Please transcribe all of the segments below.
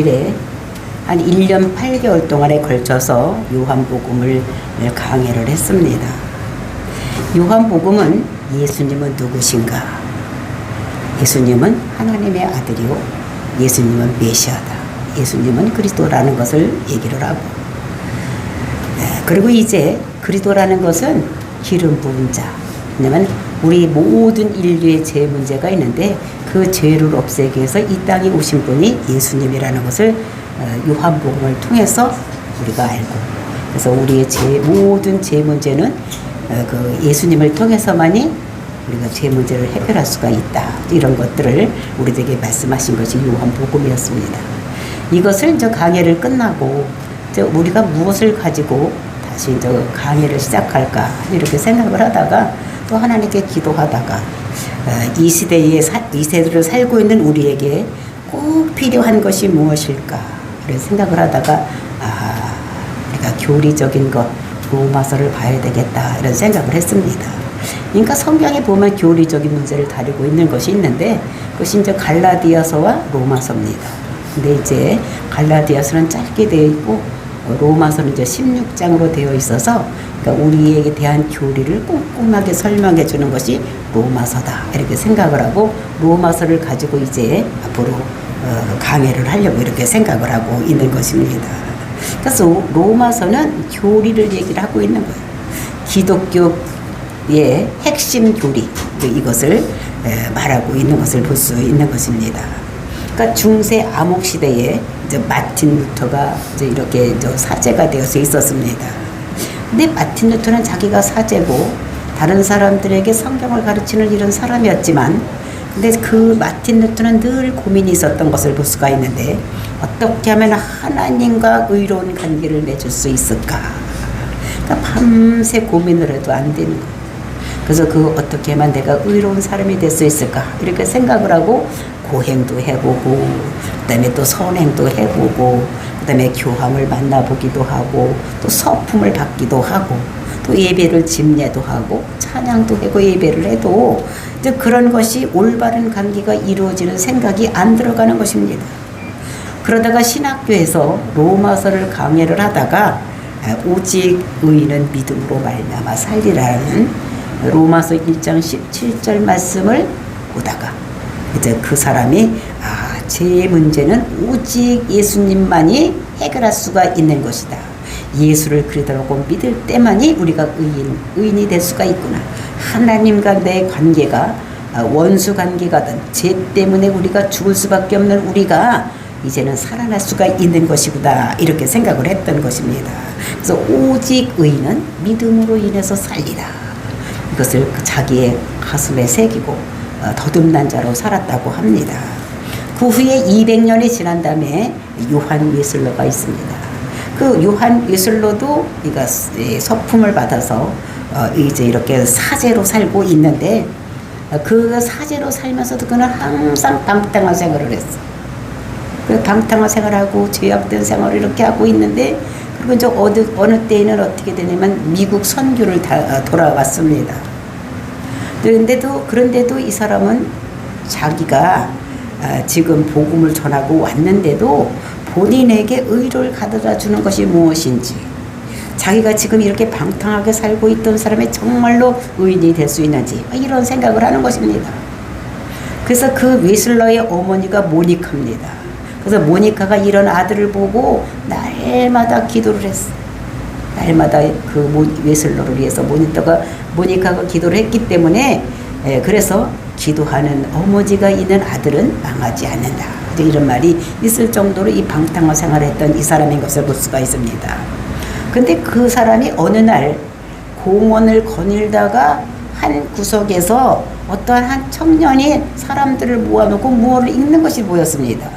일에 한 1년 8개월 동안에 걸쳐서 요한복음을 강해를 했습니다. 요한복음은 예수님은 누구신가? 예수님은 하나님의 아들이요, 예수님은 메시아다, 예수님은 그리스도라는 것을 얘기를 하고, 그리고 이제 그리스도라는 것은 기름 부은 자, 왜냐면 우리 모든 인류의 죄 문제가 있는데 그 죄를 없애기 위해서 이 땅에 오신 분이 예수님이라는 것을 요한복음을 통해서 우리가 알고, 그래서 우리의 모든 죄 문제는 그 예수님을 통해서만이 우리가 죄 문제를 해결할 수가 있다, 이런 것들을 우리에게 말씀하신 것이 요한복음이었습니다. 이것을 이제 강해를 끝나고 이제 우리가 무엇을 가지고 다시 이제 강해를 시작할까 이렇게 생각을 하다가 또 하나님께 기도하다가 이 세대를 살고 있는 우리에게 꼭 필요한 것이 무엇일까 이런 생각을 하다가 우리가 교리적인 것 로마서를 봐야 되겠다 이런 생각을 했습니다. 그러니까 성경에 보면 교리적인 문제를 다루고 있는 것이 있는데 그것이 이제 갈라디아서와 로마서입니다. 근데 이제 갈라디아서는 짧게 되어 있고 로마서는 이제 16장으로 되어 있어서 그러니까 우리에게 대한 교리를 꼼꼼하게 설명해 주는 것이 로마서다 이렇게 생각을 하고 로마서를 가지고 이제 앞으로 강해를 하려고 이렇게 생각을 하고 있는 것입니다. 그래서 로마서는 교리를 얘기를 하고 있는 거예요. 기독교의 핵심 교리, 이것을 말하고 있는 것을 볼 수 있는 것입니다. 그러니까 중세 암흑 시대에 이제 마틴 루터가 이제 이렇게 이제 사제가 되어서 있었습니다. 근데 마틴 루터는 자기가 사제고 다른 사람들에게 성경을 가르치는 이런 사람이었지만, 근데 그 마틴 루터는 늘 고민이 있었던 것을 볼 수가 있는데 어떻게 하면 하나님과 의로운 관계를 맺을 수 있을까? 그러니까 밤새 고민을 해도 안 되는 거예요. 그래서 어떻게 하면 내가 의로운 사람이 될 수 있을까? 이렇게 생각을 하고 고행도 해보고, 그 다음에 또 선행도 해보고, 그 다음에 교황을 만나보기도 하고, 또 서품을 받기도 하고, 또 예배를 집례도 하고, 찬양도 하고 예배를 해도 이제 그런 것이 올바른 관계가 이루어지는 생각이 안 들어가는 것입니다. 그러다가 신학교에서 로마서를 강해를 하다가 오직 의인은 믿음으로 말미암아 살리라는 로마서 1장 17절 말씀을 보다가 이제 그 사람이 제 문제는 오직 예수님만이 해결할 수가 있는 것이다. 예수를 그리스도라고 믿을 때만이 우리가 의인이 될 수가 있구나. 하나님과 내 관계가 원수 관계가든 죄 때문에 우리가 죽을 수밖에 없는 우리가 이제는 살아날 수가 있는 것이구나, 이렇게 생각을 했던 것입니다. 그래서 오직 의인은 믿음으로 인해서 살리라, 이것을 자기의 가슴에 새기고 더듬난 자로 살았다고 합니다. 그 후에 200년이 지난 다음에 요한 웨슬러가 있습니다. 그 요한 웨슬러도 서품을 받아서 이제 이렇게 사제로 살고 있는데 그 사제로 살면서도 그는 항상 방탕한 생활을 했어. 그 방탕한 생활하고 죄악된 생활을 이렇게 하고 있는데, 그리고 이제 어느 때에는 어떻게 되냐면 미국 선교를 돌아왔습니다. 그런데도 이 사람은 자기가 지금 복음을 전하고 왔는데도 본인에게 의를 가져다 주는 것이 무엇인지, 자기가 지금 이렇게 방탕하게 살고 있던 사람이 정말로 의인이 될 수 있는지 이런 생각을 하는 것입니다. 그래서 그 웨슬러의 어머니가 모니카입니다. 그래서 모니카가 이런 아들을 보고 날마다 기도를 했어. 날마다 그 웨슬러를 위해서 모니카가 기도를 했기 때문에 그래서 기도하는 어머니가 있는 아들은 망하지 않는다, 이런 말이 있을 정도로 이 방탕한 생활을 했던 이 사람인 것을 볼 수가 있습니다. 근데 그 사람이 어느 날 공원을 거닐다가 한 구석에서 어떠한 한 청년이 사람들을 모아놓고 무엇을 읽는 것이 보였습니다.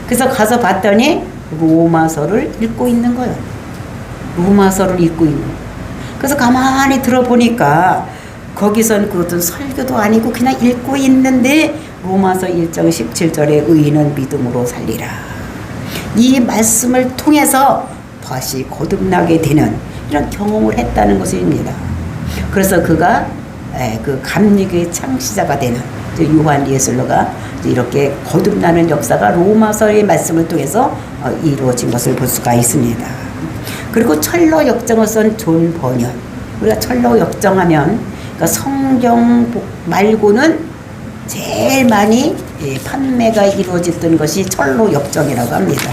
그래서 가서 봤더니 로마서를 읽고 있는 거예요. 로마서를 읽고 있는 거예요. 그래서 가만히 들어보니까 거기선 그것은 설교도 아니고 그냥 읽고 있는데 로마서 1장 17절에 의인은 믿음으로 살리라, 이 말씀을 통해서 다시 거듭나게 되는 이런 경험을 했다는 것입니다. 그래서 그가 그 감리교의 창시자가 되는 요한 예술로가 이렇게 거듭나는 역사가 로마서의 말씀을 통해서 이루어진 것을 볼 수가 있습니다. 그리고 철로 역정을 쓴 존 버년. 우리가 철로 역정하면 그러니까 성경 말고는 제일 많이 판매가 이루어졌던 것이 철로 역정이라고 합니다.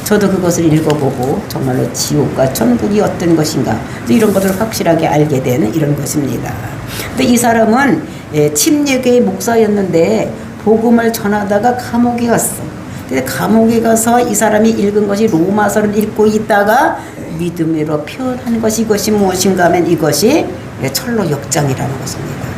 저도 그것을 읽어보고 정말로 지옥과 천국이 어떤 것인가 이런 것을 확실하게 알게 되는 이런 것입니다. 근데 이 사람은 침례교의 목사였는데 복음을 전하다가 감옥에 갔어. 근데 감옥에 가서 이 사람이 읽은 것이 로마서를 읽고 있다가 믿음으로 표현한 것이 이것이 무엇인가 하면 이것이 철로 역정이라는 것입니다.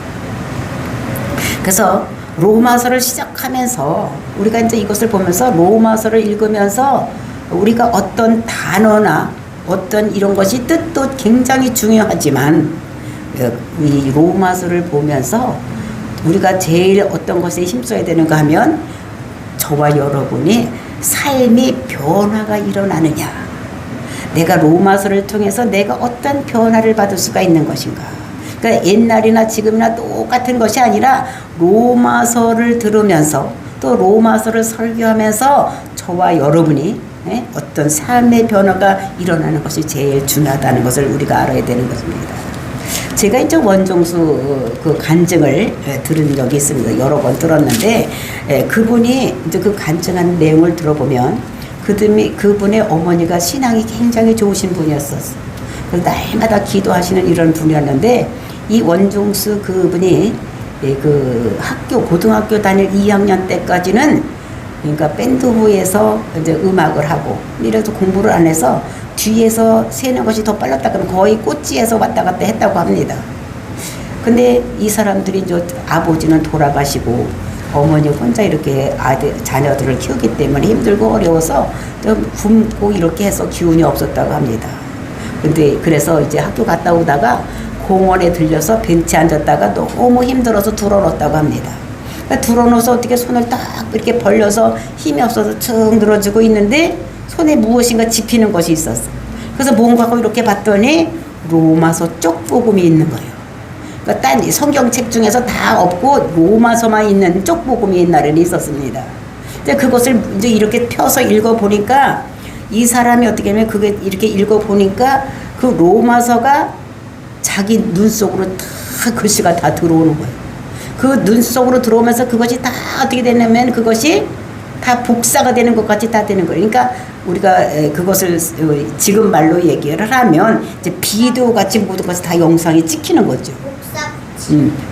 그래서 로마서를 시작하면서 우리가 이제 이것을 보면서 로마서를 읽으면서 우리가 어떤 단어나 어떤 이런 것이 뜻도 굉장히 중요하지만 이 로마서를 보면서 우리가 제일 어떤 것에 힘써야 되는가 하면 저와 여러분이 삶의 변화가 일어나느냐, 내가 로마서를 통해서 내가 어떤 변화를 받을 수가 있는 것인가. 그러니까 옛날이나 지금이나 똑같은 것이 아니라 로마서를 들으면서 또 로마서를 설교하면서 저와 여러분이 어떤 삶의 변화가 일어나는 것이 제일 중요하다는 것을 우리가 알아야 되는 것입니다. 제가 이제 원종수 그 간증을 들은 적이 있습니다. 여러 번 들었는데 그분이 이제 그 간증한 내용을 들어보면 그분의 어머니가 신앙이 굉장히 좋으신 분이었었어. 그래서 날마다 기도하시는 이런 분이었는데 이 원종수 그분이 그 고등학교 다닐 2학년 때까지는 그러니까 밴드부에서 이제 음악을 하고 이래서 공부를 안 해서 뒤에서 세는 것이 더 빨랐다 그러면 거의 꽃지에서 왔다 갔다 했다고 합니다. 근데 이 사람들이 이제 아버지는 돌아가시고 어머니 혼자 이렇게 자녀들을 키우기 때문에 힘들고 어려워서 좀 굶고 이렇게 해서 기운이 없었다고 합니다. 근데 그래서 이제 학교 갔다 오다가 공원에 들려서 벤치에 앉았다가 너무 힘들어서 들어놓았다고 합니다. 그러니까 들어놓아서 어떻게 손을 딱 이렇게 벌려서 힘이 없어서 쭉 늘어지고 있는데 손에 무엇인가 집히는 것이 있었어. 그래서 뭔가 하고 이렇게 봤더니 로마서 쪽복음이 있는 거예요. 그러니까 딴 성경책 중에서 다 없고 로마서만 있는 쪽복음이 옛날에는 있었습니다. 근데 그것을 이제 이렇게 펴서 읽어보니까 이 사람이 어떻게 하면 그게 이렇게 읽어보니까 그 로마서가 자기 눈 속으로 다 글씨가 다 들어오는 거예요. 그 눈 속으로 들어오면서 그것이 다 어떻게 되냐면 그것이 다 복사가 되는 것 같이 다 되는 거예요. 그러니까 우리가 그것을 지금 말로 얘기를 하면 이제 비디오 같이 모든 것이 다 영상이 찍히는 거죠.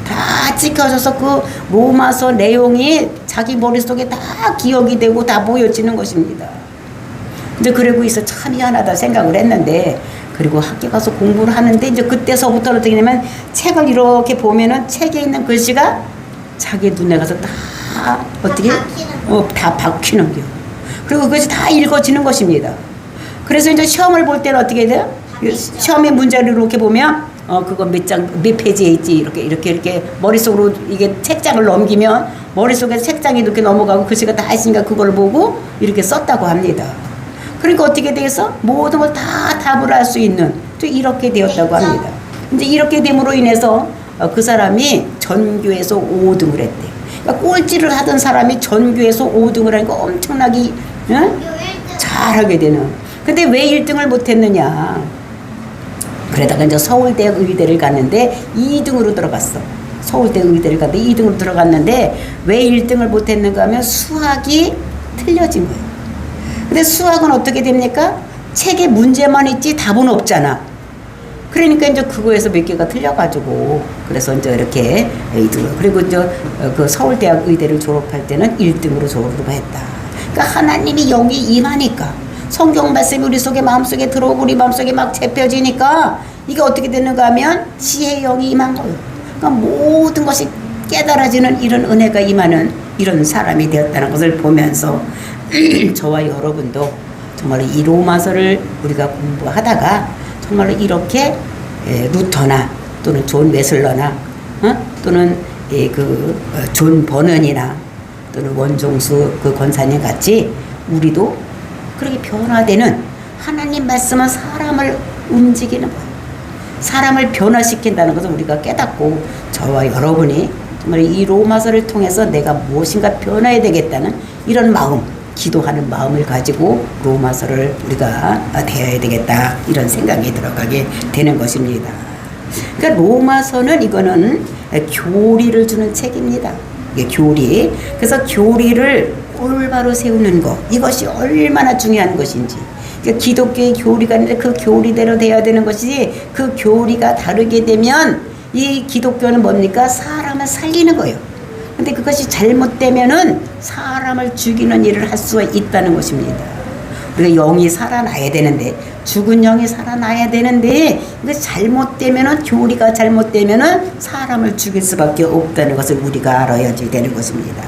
다 찍혀져서 그 로마서 내용이 자기 머릿속에 다 기억이 되고 다 보여지는 것입니다. 이제 그러고 있어 참 희한하다 생각을 했는데 그리고 학교 가서 공부를 하는데 이제 그때서부터 어떻게 되냐면 책을 이렇게 보면은 책에 있는 글씨가 자기 눈에 가서 다 어떻게 다 박히는 겨. 그리고 그것이 다 읽어지는 것입니다. 그래서 이제 시험을 볼 때는 어떻게 돼요? 시험의 문제를 이렇게 보면 그거 몇 페이지에 있지 이렇게 머릿속으로 이게 책장을 넘기면 머릿속에 책장이 이렇게 넘어가고 글씨가 다 있으니까 그걸 보고 이렇게 썼다고 합니다. 그러니까 어떻게 돼서 모든 걸 다 답을 할 수 있는 또 이렇게 되었다고 합니다. 이제 이렇게 됨으로 인해서 그 사람이 전교에서 5등을 했대. 그러니까 꼴찌를 하던 사람이 전교에서 5등을 하니까 엄청나게 잘하게 되는. 근데 왜 1등을 못했느냐? 그러다가 이제 서울대 의대를 갔는데 2등으로 들어갔어. 서울대 의대를 갔는데 2등으로 들어갔는데 왜 1등을 못했는가 하면 수학이 틀려진 거예요. 근데 수학은 어떻게 됩니까? 책에 문제만 있지 답은 없잖아. 그러니까 이제 그거에서 몇 개가 틀려가지고 그래서 이제 이렇게 2등으로 그리고 이제 그 서울대학 의대를 졸업할 때는 1등으로 졸업을 했다. 그러니까 하나님이 영이 임하니까 성경 말씀이 우리 속에 마음속에 들어오고 우리 마음속에 막 채펴지니까 이게 어떻게 되는가 하면 지혜의 영이 임한 거예요. 그러니까 모든 것이 깨달아지는 이런 은혜가 임하는 이런 사람이 되었다는 것을 보면서 저와 여러분도 정말 이 로마서를 우리가 공부하다가 정말로 이렇게 루터나 또는 존 웨슬러나 또는 존 버넌이나 또는 원종수 그 권사님 같이 우리도 그렇게 변화되는 하나님 말씀은 사람을 움직이는 거예요. 사람을 변화시킨다는 것을 우리가 깨닫고 저와 여러분이 정말 이 로마서를 통해서 내가 무엇인가 변화해야 되겠다는 이런 마음, 기도하는 마음을 가지고 로마서를 우리가 대해야 되겠다 이런 생각이 들어가게 되는 것입니다. 그러니까 로마서는 이거는 교리를 주는 책입니다. 이게 교리. 그래서 교리를 올바로 세우는 것, 이것이 얼마나 중요한 것인지. 그러니까 기독교의 교리가 있는데 그 교리대로 돼야 되는 것이지, 그 교리가 다르게 되면 이 기독교는 뭡니까? 사람을 살리는 거예요. 근데 그것이 잘못되면은 사람을 죽이는 일을 할 수가 있다는 것입니다. 우리가 영이 살아나야 되는데, 죽은 영이 살아나야 되는데, 이거 잘못되면은, 교리가 잘못되면은 사람을 죽일 수밖에 없다는 것을 우리가 알아야지 되는 것입니다.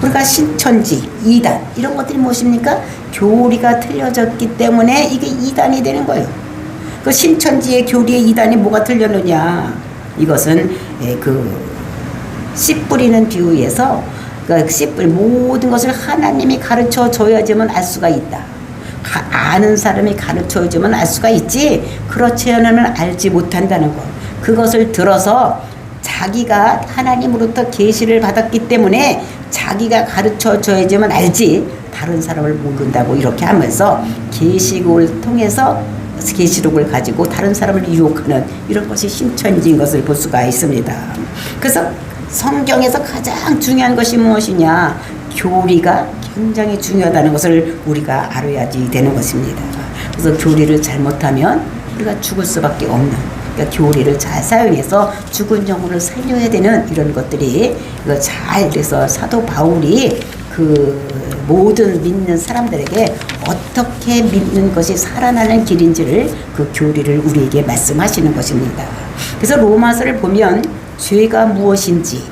우리가 신천지, 이단, 이런 것들이 무엇입니까? 교리가 틀려졌기 때문에 이게 이단이 되는 거예요. 그 신천지의 교리의 이단이 뭐가 틀렸느냐? 이것은 씨 뿌리는 비유에서 씨 뿌리 모든 것을 하나님이 가르쳐 줘야지만 알 수가 있다. 아는 사람이 가르쳐 주면 알 수가 있지, 그렇지 않으면 알지 못한다는 것. 그것을 들어서 자기가 하나님으로부터 계시를 받았기 때문에 자기가 가르쳐 줘야지만 알지 다른 사람을 모른다고 이렇게 하면서 계시록을 통해서 계시록을 가지고 다른 사람을 유혹하는 이런 것이 신천지인 것을 볼 수가 있습니다. 그래서 성경에서 가장 중요한 것이 무엇이냐? 교리가 굉장히 중요하다는 것을 우리가 알아야지 되는 것입니다. 그래서 교리를 잘못하면 우리가 죽을 수밖에 없는, 그러니까 교리를 잘 사용해서 죽은 영혼을 살려야 되는 이런 것들이, 이거 잘, 그래서 사도 바울이 모든 믿는 사람들에게 어떻게 믿는 것이 살아나는 길인지를 그 교리를 우리에게 말씀하시는 것입니다. 그래서 로마서를 보면 죄가 무엇인지,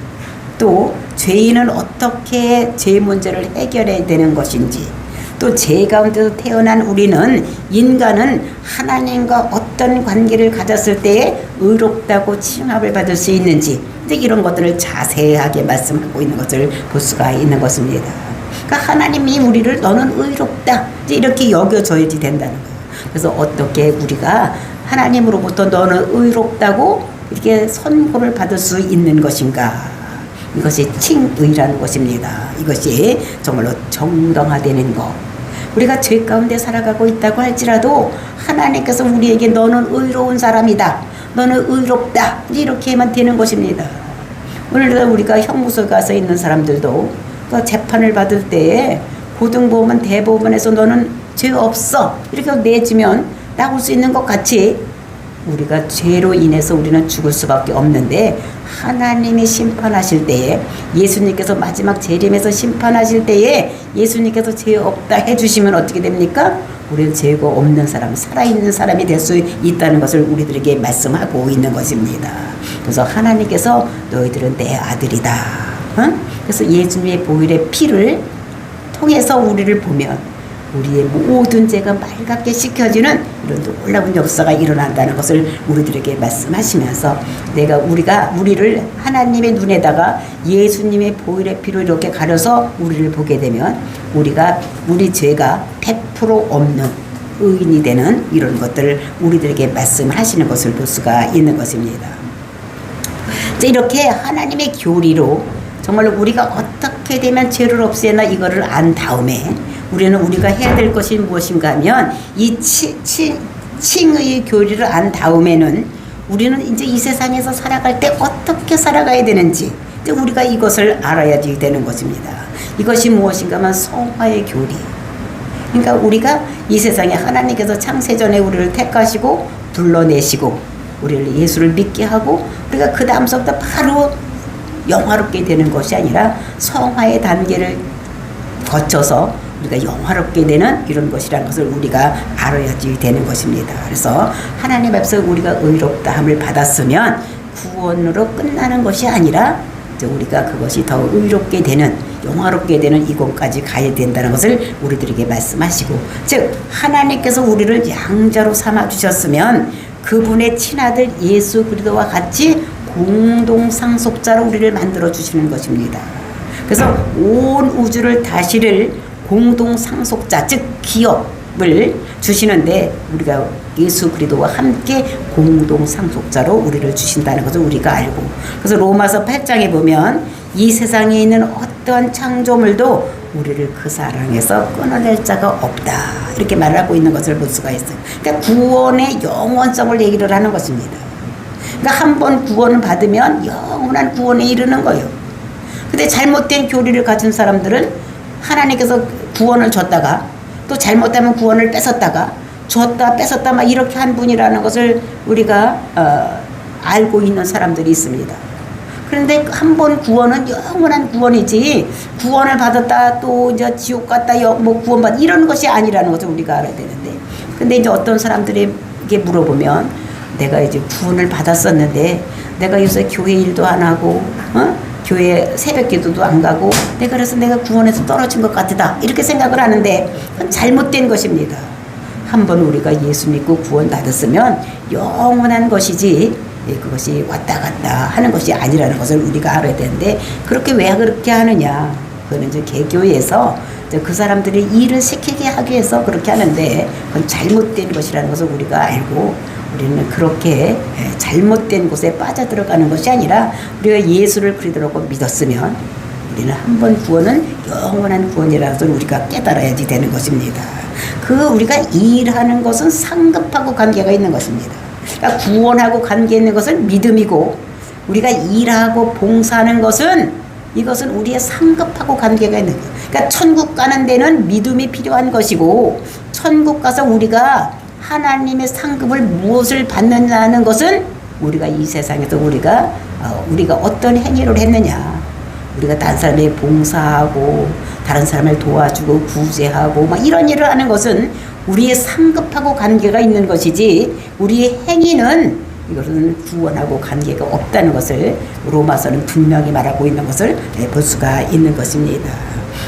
또 죄인은 어떻게 죄 문제를 해결해야 되는 것인지, 또 죄 가운데서 태어난 우리는, 인간은 하나님과 어떤 관계를 가졌을 때에 의롭다고 칭함을 받을 수 있는지, 이런 것들을 자세하게 말씀하고 있는 것을 볼 수가 있는 것입니다. 그러니까 하나님이 우리를 너는 의롭다 이렇게 여겨줘야지 된다는 거예요. 그래서 어떻게 우리가 하나님으로부터 너는 의롭다고 이렇게 선고를 받을 수 있는 것인가? 이것이 칭의라는 것입니다. 이것이 정말로 정당화되는 것. 우리가 죄 가운데 살아가고 있다고 할지라도 하나님께서 우리에게 너는 의로운 사람이다, 너는 의롭다 이렇게만 되는 것입니다. 오늘도 우리가 형무소에 가서 있는 사람들도 그 재판을 받을 때에 고등법원, 대법원에서 너는 죄 없어 이렇게 내주면 나올 수 있는 것 같이, 우리가 죄로 인해서 우리는 죽을 수밖에 없는데, 하나님이 심판하실 때에, 예수님께서 마지막 재림에서 심판하실 때에 예수님께서 죄 없다 해주시면 어떻게 됩니까? 우리는 죄가 없는 사람, 살아있는 사람이 될 수 있다는 것을 우리들에게 말씀하고 있는 것입니다. 그래서 하나님께서 너희들은 내 아들이다. 그래서 예수님의 보혈의 피를 통해서 우리를 보면 우리의 모든 죄가 맑게 씻겨지는 이런 놀라운 역사가 일어난다는 것을 우리들에게 말씀하시면서, 우리가 우리를 하나님의 눈에다가 예수님의 보혈의 피로 이렇게 가려서 우리를 보게 되면 우리 죄가 100% 없는 의인이 되는 이런 것들을 우리들에게 말씀을 하시는 것을 볼 수가 있는 것입니다. 이렇게 하나님의 교리로 정말로 우리가 어떻게 되면 죄를 없애나 이거를 안 다음에 우리가 해야 될 것이 무엇인가 하면, 이 칭의 교리를 안 다음에는 우리는 이제 이 세상에서 살아갈 때 어떻게 살아가야 되는지 이제 우리가 이것을 알아야지 되는 것입니다. 이것이 무엇인가 하면 성화의 교리. 그러니까 우리가 이 세상에 하나님께서 창세전에 우리를 택하시고 불러내시고 우리를 예수를 믿게 하고, 우리가 그 다음서부터 바로 영화롭게 되는 것이 아니라 성화의 단계를 거쳐서 우리가 영화롭게 되는 이런 것이라는 것을 우리가 알아야지 되는 것입니다. 그래서 하나님 앞에서 우리가 의롭다함을 받았으면 구원으로 끝나는 것이 아니라 이제 우리가 그것이 더 의롭게 되는, 영화롭게 되는 이곳까지 가야 된다는 것을 우리들에게 말씀하시고, 즉 하나님께서 우리를 양자로 삼아 주셨으면 그분의 친아들 예수 그리스도와 같이 공동 상속자로 우리를 만들어 주시는 것입니다. 그래서 온 우주를 다스릴 공동 상속자, 즉 기업, 주시는데 우리가 예수 그리스도와 함께 공동 상속자로 우리를 주신다는 것을 우리가 알고, 그래서 로마서 8장에 보면 이 세상에 있는 어떠한 창조물도 우리를 그 사랑에서 끊어낼 자가 없다 이렇게 말하고 있는 것을 볼 수가 있어요. 그러니까 구원의 영원성을 얘기를 하는 것입니다. 그러니까 한 번 구원을 받으면 영원한 구원에 이르는 거예요. 근데 잘못된 교리를 가진 사람들은 하나님께서 구원을 줬다가 또 잘못하면 구원을 뺏었다가 줬다 뺏었다 막 이렇게 한 분이라는 것을 우리가 알고 있는 사람들이 있습니다. 그런데 한 번 구원은 영원한 구원이지, 구원을 받았다 또 이제 지옥 갔다 뭐 구원받 이런 것이 아니라는 것을 우리가 알아야 되는데, 근데 이제 어떤 사람들에게 물어보면 내가 이제 구원을 받았었는데 내가 요새 교회 일도 안 하고 교회 새벽 기도도 안 가고 그래서 내가 구원에서 떨어진 것 같다 이렇게 생각을 하는데 그건 잘못된 것입니다. 한번 우리가 예수 믿고 구원 받았으면 영원한 것이지 그것이 왔다 갔다 하는 것이 아니라는 것을 우리가 알아야 되는데, 그렇게 왜 그렇게 하느냐, 그거는 이제 개교에서 그 사람들이 일을 시키게 하기 위해서 그렇게 하는데 그건 잘못된 것이라는 것을 우리가 알고, 우리는 그렇게 잘못된 곳에 빠져들어가는 것이 아니라 우리가 예수를 그리스도라고 믿었으면 우리는 한 번 구원은 영원한 구원이라는 것을 우리가 깨달아야지 되는 것입니다. 우리가 일하는 것은 상급하고 관계가 있는 것입니다. 그러니까 구원하고 관계 있는 것은 믿음이고, 우리가 일하고 봉사하는 것은 이것은 우리의 상급하고 관계가 있는 거예요. 그러니까 천국 가는 데는 믿음이 필요한 것이고, 천국 가서 우리가 하나님의 상급을 무엇을 받는다는 것은 우리가 이 세상에서 우리가 어떤 행위를 했느냐, 우리가 다른 사람에게 봉사하고 다른 사람을 도와주고 구제하고 막 이런 일을 하는 것은 우리의 상급하고 관계가 있는 것이지, 우리의 행위는 이것은 구원하고 관계가 없다는 것을 로마서는 분명히 말하고 있는 것을 볼 수가 있는 것입니다.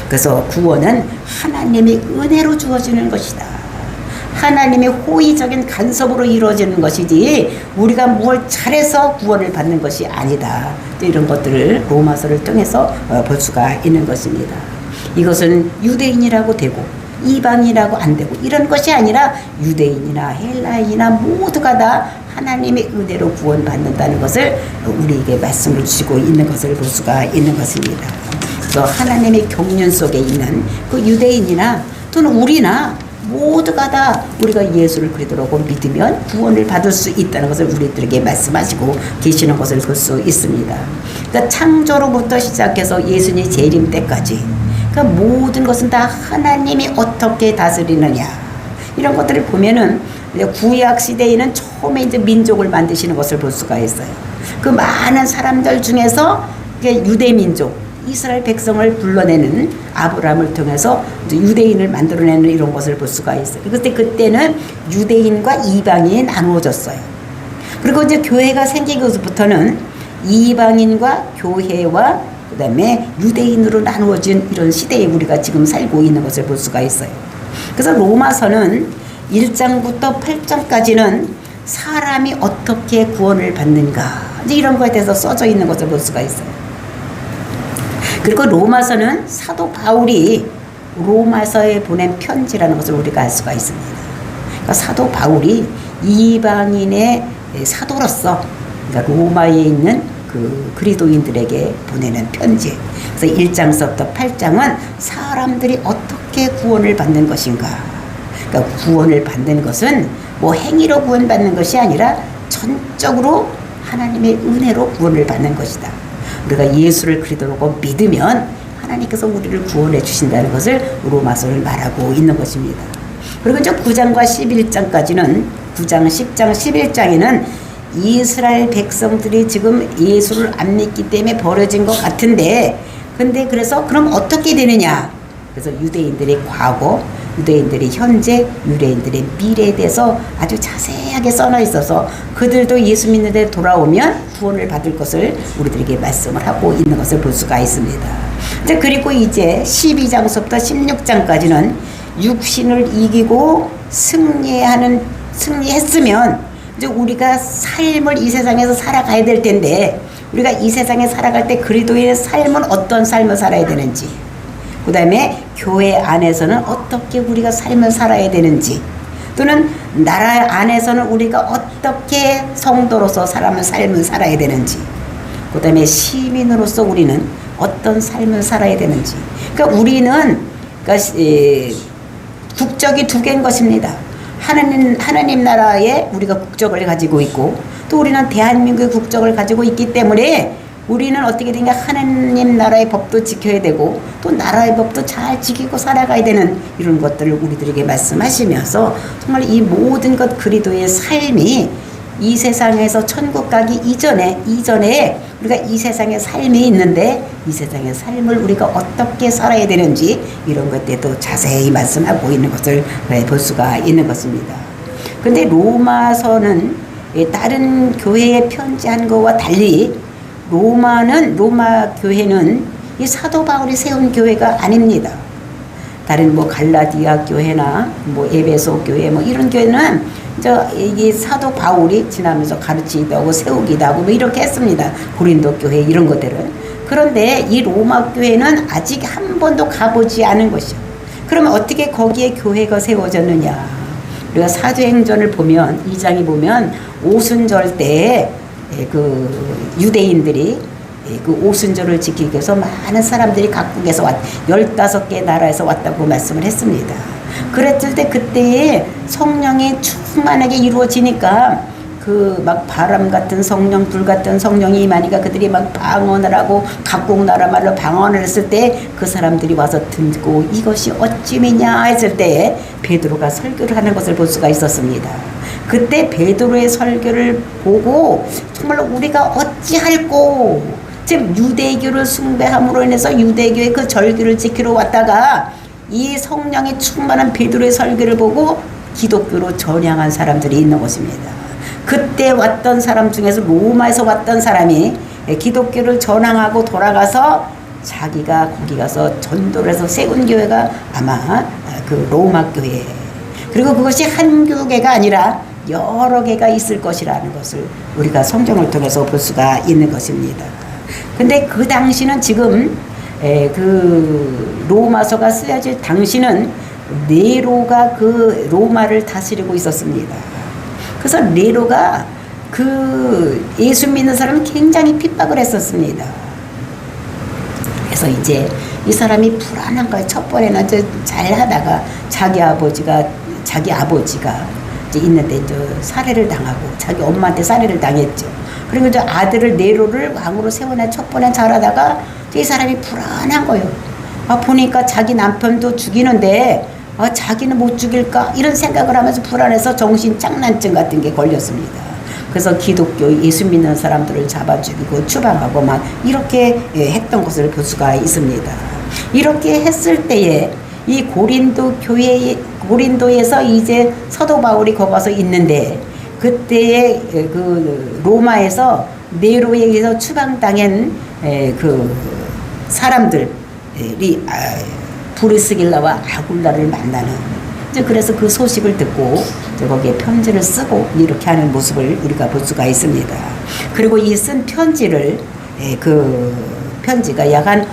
그래서 구원은 하나님의 은혜로 주어지는 것이다. 하나님의 호의적인 간섭으로 이루어지는 것이지 우리가 뭘 잘해서 구원을 받는 것이 아니다. 이런 것들을 로마서를 통해서 볼 수가 있는 것입니다. 이것은 유대인이라고 되고 이방인이라고 안 되고 이런 것이 아니라 유대인이나 헬라인이나 모두가 다 하나님의 은혜로 구원받는다는 것을 우리에게 말씀을 주시고 있는 것을 볼 수가 있는 것입니다. 그래서 하나님의 경륜 속에 있는 그 유대인이나 또는 우리나 모두가 다 우리가 예수를 그리스도라고 믿으면 구원을 받을 수 있다는 것을 우리들에게 말씀하시고 계시는 것을 볼 수 있습니다. 그러니까 창조로부터 시작해서 예수님 재림 때까지, 그러니까 모든 것은 다 하나님이 어떻게 다스리느냐 이런 것들을 보면은 구약 시대에는 처음에 이제 민족을 만드시는 것을 볼 수가 있어요. 그 많은 사람들 중에서 유대 민족 이스라엘 백성을 불러내는 아브라함을 통해서 이제 유대인을 만들어내는 이런 것을 볼 수가 있어요. 그때는 유대인과 이방인이 나누어졌어요. 그리고 이제 교회가 생기고부터는 이방인과 교회와 그다음에 유대인으로 나누어진 이런 시대에 우리가 지금 살고 있는 것을 볼 수가 있어요. 그래서 로마서는 1장부터 8장까지는 사람이 어떻게 구원을 받는가 이제 이런 것에 대해서 써져 있는 것을 볼 수가 있어요. 그리고 로마서는 사도 바울이 로마서에 보낸 편지라는 것을 우리가 알 수가 있습니다. 그러니까 사도 바울이 이방인의 사도로서 그러니까 로마에 있는 그 그리스도인들에게 보내는 편지. 그래서 1장서부터 8장은 사람들이 어떻게 구원을 받는 것인가. 그러니까 구원을 받는 것은 뭐 행위로 구원받는 것이 아니라 전적으로 하나님의 은혜로 구원을 받는 것이다. 우리가 예수를 그리스도로 믿으면 하나님께서 우리를 구원해 주신다는 것을 로마서를 말하고 있는 것입니다. 그리고 이제 9장과 11장까지는 9장, 10장, 11장에는 이스라엘 백성들이 지금 예수를 안 믿기 때문에 벌어진 것 같은데, 근데 그래서 그럼 어떻게 되느냐? 그래서 유대인들의 과거, 유대인들의 현재, 유대인들의 미래에 대해서 아주 자세하게 써놔 있어서 그들도 예수 믿는 데 돌아오면 구원을 받을 것을 우리들에게 말씀을 하고 있는 것을 볼 수가 있습니다. 그리고 이제 12장서부터 16장까지는 육신을 이기고 승리했으면 이제 우리가 삶을 이 세상에서 살아가야 될 텐데, 우리가 이 세상에 살아갈 때 그리스도인의 삶은 어떤 삶을 살아야 되는지, 그 다음에 교회 안에서는 어떻게 우리가 삶을 살아야 되는지, 또는 나라 안에서는 우리가 어떻게 성도로서 삶을 살아야 되는지, 그 다음에 시민으로서 우리는 어떤 삶을 살아야 되는지. 그러니까 우리는 국적이 두 개인 것입니다. 하나님 나라에 우리가 국적을 가지고 있고, 또 우리는 대한민국의 국적을 가지고 있기 때문에 우리는 어떻게 되냐, 하나님 나라의 법도 지켜야 되고 또 나라의 법도 잘 지키고 살아가야 되는 이런 것들을 우리들에게 말씀하시면서 정말 이 모든 것 그리스도의 삶이 이 세상에서 천국 가기 이전에 우리가 이 세상에 삶이 있는데 이 세상의 삶을 우리가 어떻게 살아야 되는지 이런 것들도 자세히 말씀하고 있는 것을 볼 수가 있는 것입니다. 그런데 로마서는 다른 교회에 편지한 것과 달리 로마 교회는 이 사도 바울이 세운 교회가 아닙니다. 다른 갈라디아 교회나 에베소 교회 이런 교회는 이 사도 바울이 지나면서 가르치기도 하고 세우기도 하고 이렇게 했습니다. 고린도 교회 이런 것들은. 그런데 이 로마 교회는 아직 한 번도 가보지 않은 것이요. 그러면 어떻게 거기에 교회가 세워졌느냐? 우리가 사도행전을 보면 2장에 보면 오순절 때에 유대인들이 그 오순절을 지키기 위해서 많은 사람들이 각국에서 15개 나라에서 왔다고 말씀을 했습니다. 그랬을 때 그때에 성령이 충만하게 이루어지니까 바람 같은 성령, 불 같은 성령이 임하니까 그들이 방언을 하고 각국 나라 말로 방언을 했을 때 그 사람들이 와서 듣고 이것이 어찌미냐 했을 때 베드로가 설교를 하는 것을 볼 수가 있었습니다. 그때 베드로의 설교를 보고 정말 우리가 어찌할꼬, 즉 유대교를 숭배함으로 인해서 유대교의 그 절기를 지키러 왔다가 이 성령이 충만한 베드로의 설교를 보고 기독교로 전향한 사람들이 있는 것입니다. 그때 왔던 사람 중에서 로마에서 왔던 사람이 기독교를 전향하고 돌아가서 자기가 거기 가서 전도를 해서 세운 교회가 아마 그 로마 교회, 그리고 그것이 한 교회가 아니라 여러 개가 있을 것이라는 것을 우리가 성경을 통해서 볼 수가 있는 것입니다. 근데 그 당시는 지금 그 로마서가 쓰여질 당시는 네로가 그 로마를 다스리고 있었습니다. 그래서 네로가 그 예수 믿는 사람을 굉장히 핍박을 했었습니다. 그래서 이제 이 사람이 불안한 거예요. 첫 번에는 잘 하다가 자기 아버지가 이제 있는데 살해를 당하고 자기 엄마한테 살해를 당했죠. 그리고 아들을 네로를 왕으로 세워내 첫 번에 잘하다가 이 사람이 불안한 거예요. 보니까 자기 남편도 죽이는데 자기는 못 죽일까 이런 생각을 하면서 불안해서 정신장난증 같은 게 걸렸습니다. 그래서 기독교 예수 믿는 사람들을 잡아 죽이고 추방하고 이렇게 했던 것을 볼 수가 있습니다. 이렇게 했을 때에 이 고린도에서 이제 사도 바울이 거기 가서 있는데 그때에 그 로마에서 네로에 의해서 추방당한 그 사람들이 브리스길라와 아굴라를 만나는, 그래서 그 소식을 듣고 거기에 편지를 쓰고 이렇게 하는 모습을 우리가 볼 수가 있습니다. 그리고 이 쓴 편지를 그 편지가 약 한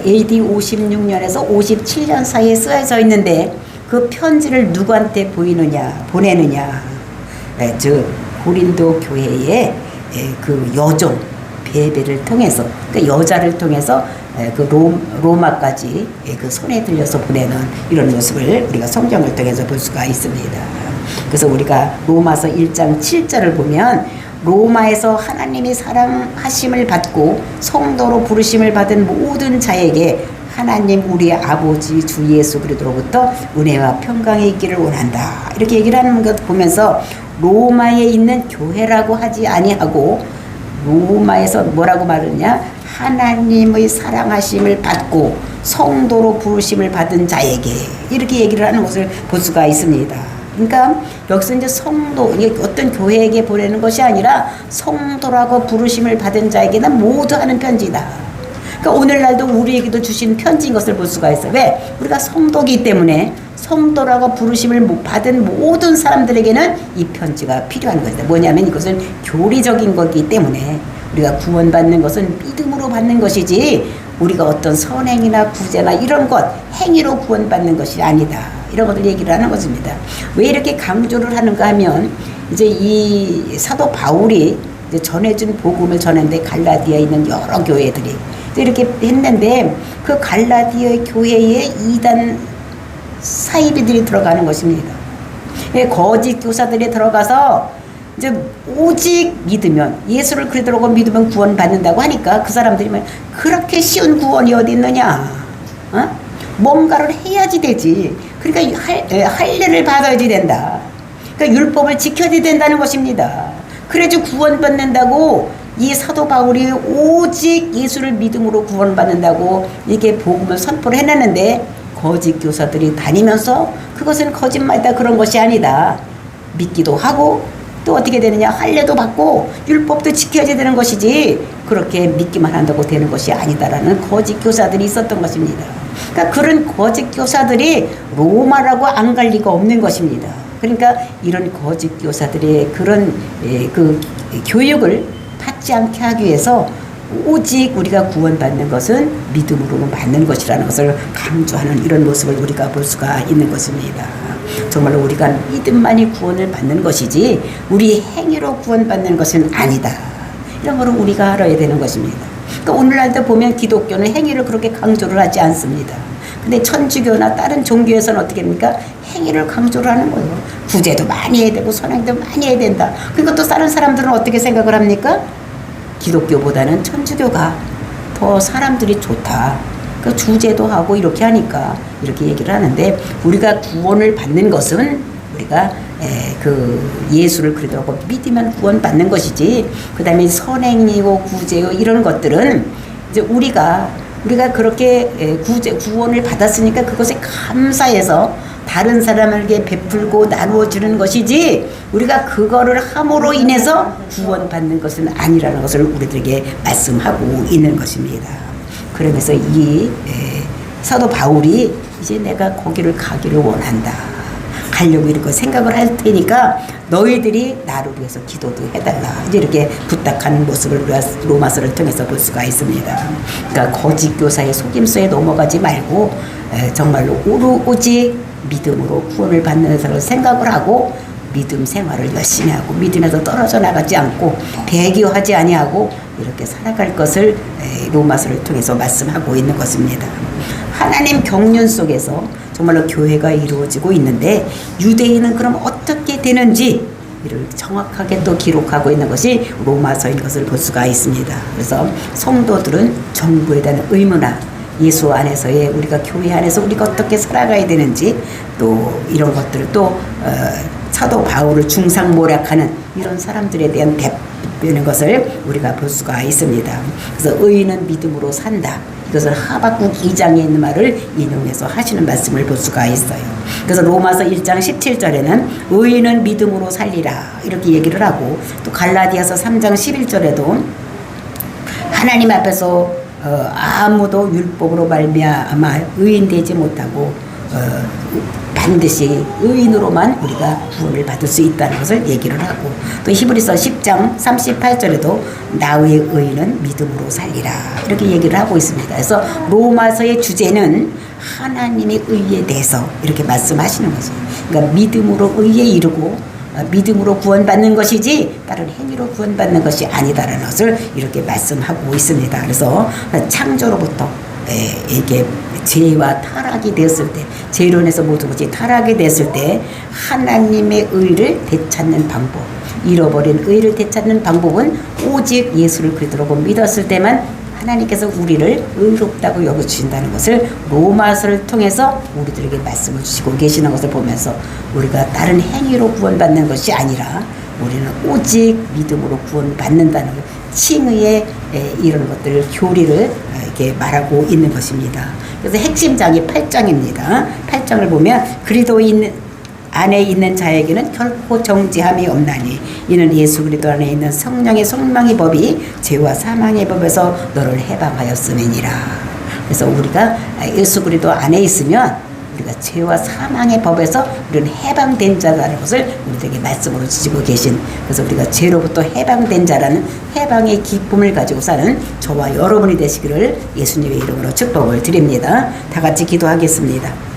AD 56년에서 57년 사이에 쓰여져 있는데 그 편지를 누구한테 보내느냐? 즉 고린도 교회의 그 여종 베베를 통해서, 그러니까 여자를 통해서 그 로마까지 그 손에 들려서 보내는 이런 모습을 우리가 성경을 통해서 볼 수가 있습니다. 그래서 우리가 로마서 1장 7절을 보면 로마에서 하나님이 사랑하심을 받고 성도로 부르심을 받은 모든 자에게 하나님 우리의 아버지 주 예수 그리스도로부터 은혜와 평강이 있기를 원한다, 이렇게 얘기를 하는 것 보면서 로마에 있는 교회라고 하지 아니하고 로마에서 뭐라고 말하느냐, 하나님의 사랑하심을 받고 성도로 부르심을 받은 자에게, 이렇게 얘기를 하는 것을 볼 수가 있습니다. 그러니까 여기서 이제 성도, 이게 어떤 교회에게 보내는 것이 아니라 성도라고 부르심을 받은 자에게는 모두 하는 편지다. 그러니까 오늘날도 우리에게도 주신 편지인 것을 볼 수가 있어요. 왜? 우리가 성도이기 때문에 성도라고 부르심을 받은 모든 사람들에게는 이 편지가 필요한 것이다. 뭐냐면 이것은 교리적인 거기 때문에 우리가 구원받는 것은 믿음으로 받는 것이지 우리가 어떤 선행이나 구제나 이런 것, 행위로 구원받는 것이 아니다. 이런 것을 얘기를 하는 것입니다. 왜 이렇게 강조를 하는가 하면, 이제 이 사도 바울이 이제 전해준 복음을 전했는데, 갈라디아에 있는 여러 교회들이 이렇게 했는데, 그 갈라디아 교회에 이단 사이비들이 들어가는 것입니다. 거짓 교사들이 들어가서 이제 오직 믿으면, 예수를 그리스도로 믿으면 구원받는다고 하니까 그 사람들이 그렇게 쉬운 구원이 어디 있느냐, 뭔가를 해야지 되지. 그러니까 할례를 받아야지 된다. 그러니까 율법을 지켜야 된다는 것입니다. 그래야지 구원받는다고 이 사도 바울이 오직 예수를 믿음으로 구원받는다고 이게 복음을 선포를 해놨는데, 거짓 교사들이 다니면서 그것은 거짓말이다, 그런 것이 아니다, 믿기도 하고 또 어떻게 되느냐, 할례도 받고 율법도 지켜야 되는 것이지 그렇게 믿기만 한다고 되는 것이 아니다라는 거짓 교사들이 있었던 것입니다. 그러니까 그런 거짓 교사들이 로마라고 안 갈 리가 없는 것입니다. 그러니까 이런 거짓 교사들의 그런 그 교육을 받지 않게 하기 위해서 오직 우리가 구원받는 것은 믿음으로만 받는 것이라는 것을 강조하는 이런 모습을 우리가 볼 수가 있는 것입니다. 정말로 우리가 믿음만이 구원을 받는 것이지 우리 행위로 구원받는 것은 아니다. 이런 걸 우리가 알아야 되는 것입니다. 그러니까 오늘날도 보면 기독교는 행위를 그렇게 강조를 하지 않습니다. 근데 천주교나 다른 종교에서는 어떻게 합니까? 행위를 강조를 하는 거예요. 구제도 많이 해야 되고 선행도 많이 해야 된다. 그러니까 또 다른 사람들은 어떻게 생각을 합니까? 기독교보다는 천주교가 더 사람들이 좋다. 그 주제도 하고 이렇게 하니까 이렇게 얘기를 하는데, 우리가 구원을 받는 것은 우리가 그 예수를 그리스도로 믿으면 구원받는 것이지, 그 다음에 선행이고 구제요 이런 것들은 이제 우리가 그렇게 구원을 받았으니까 그것에 감사해서 다른 사람에게 베풀고 나누어 주는 것이지, 우리가 그거를 함으로 인해서 구원받는 것은 아니라는 것을 우리들에게 말씀하고 있는 것입니다. 그러면서 이 사도 바울이 이제 내가 거기를 가기를 원한다, 가려고 이렇게 생각을 할 테니까 너희들이 나를 위해서 기도도 해달라, 이제 이렇게 부탁하는 모습을 우리가 로마서를 통해서 볼 수가 있습니다. 그러니까 거짓 교사의 속임수에 넘어가지 말고 정말로 오직 믿음으로 구원을 받는 사람을 생각을 하고 믿음 생활을 열심히 하고 믿음에서 떨어져 나가지 않고 배교하지 아니하고 이렇게 살아갈 것을 로마서를 통해서 말씀하고 있는 것입니다. 하나님 경륜 속에서 정말로 교회가 이루어지고 있는데, 유대인은 그럼 어떻게 되는지 이를 정확하게 또 기록하고 있는 것이 로마서인 것을 볼 수가 있습니다. 그래서 성도들은 정부에 대한 의무나 예수 안에서의 우리가 교회 안에서 우리가 어떻게 살아가야 되는지, 또 이런 것들을 또 사도 바울을 중상모략하는 이런 사람들에 대한 대표하는 것을 우리가 볼 수가 있습니다. 그래서 의인은 믿음으로 산다, 이것을 하박국 2장에 있는 말을 인용해서 하시는 말씀을 볼 수가 있어요. 그래서 로마서 1장 17절에는 의인은 믿음으로 살리라 이렇게 얘기를 하고, 또 갈라디아서 3장 11절에도 하나님 앞에서 아무도 율법으로 말미암아 의인 되지 못하고 반드시 의인으로만 우리가 구원을 받을 수 있다는 것을 얘기를 하고, 또 히브리서 10장 38절에도 나의 의인은 믿음으로 살리라 이렇게 얘기를 하고 있습니다. 그래서 로마서의 주제는 하나님의 의에 대해서 이렇게 말씀하시는 거죠. 그러니까 믿음으로 의에 이르고 믿음으로 구원받는 것이지 다른 행위로 구원받는 것이 아니다라는 것을 이렇게 말씀하고 있습니다. 그래서 창조로부터 이게 죄와 타락이 되었을 때, 죄로 인해서 모든 것이 타락이 됐을 때 하나님의 의를 되찾는 방법, 잃어버린 의를 되찾는 방법은 오직 예수를 그리스도로 믿었을 때만 하나님께서 우리를 의롭다고 여겨주신다는 것을 로마서를 통해서 우리들에게 말씀을 주시고 계시는 것을 보면서, 우리가 다른 행위로 구원받는 것이 아니라 우리는 오직 믿음으로 구원받는다는 칭의의 이런 것들을, 교리를 이렇게 말하고 있는 것입니다. 그래서 핵심장이 8장입니다. 8장을 보면 그리스도 안에 있는 자에게는 결코 정죄함이 없나니 이는 예수 그리스도 안에 있는 성령의 소망의 법이 죄와 사망의 법에서 너를 해방하였음이니라. 그래서 우리가 예수 그리스도 안에 있으면 우리가 죄와 사망의 법에서 우리는 해방된 자라는 것을 우리에게 말씀으로 주시고 계신, 그래서 우리가 죄로부터 해방된 자라는 해방의 기쁨을 가지고 사는 저와 여러분이 되시기를 예수님의 이름으로 축복을 드립니다. 다 같이 기도하겠습니다.